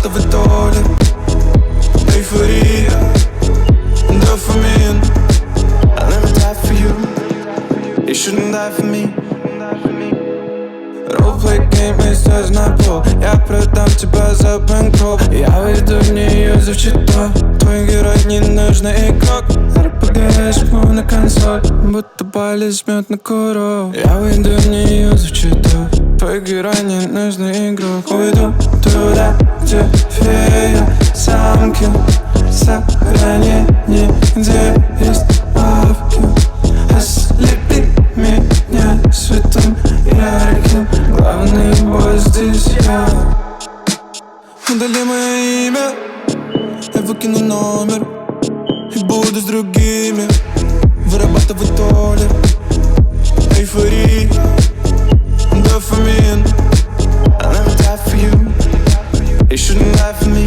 Вырабатывать доли, эйфория, дофамин. I'll never die for you, you shouldn't die for me. Roleplay game из слез на пол. Я продам тебя за бэнкролл. Я выйду в нее за счета. Твой герой не нужный игрок. РПГ жму на консоль, будто Бали жмет на курок. Я выйду в нее за счета. Твой герой не нужный игрок. Уйду туда, где фея, самки, сохранение, где есть лавки. Ослепи меня светом ярким. Главный бой здесь я. Удали мое имя, я выкину номер и буду с другими вырабатывать доли, эйфория, дофамин. I'll never die for you, you shouldn't die for me.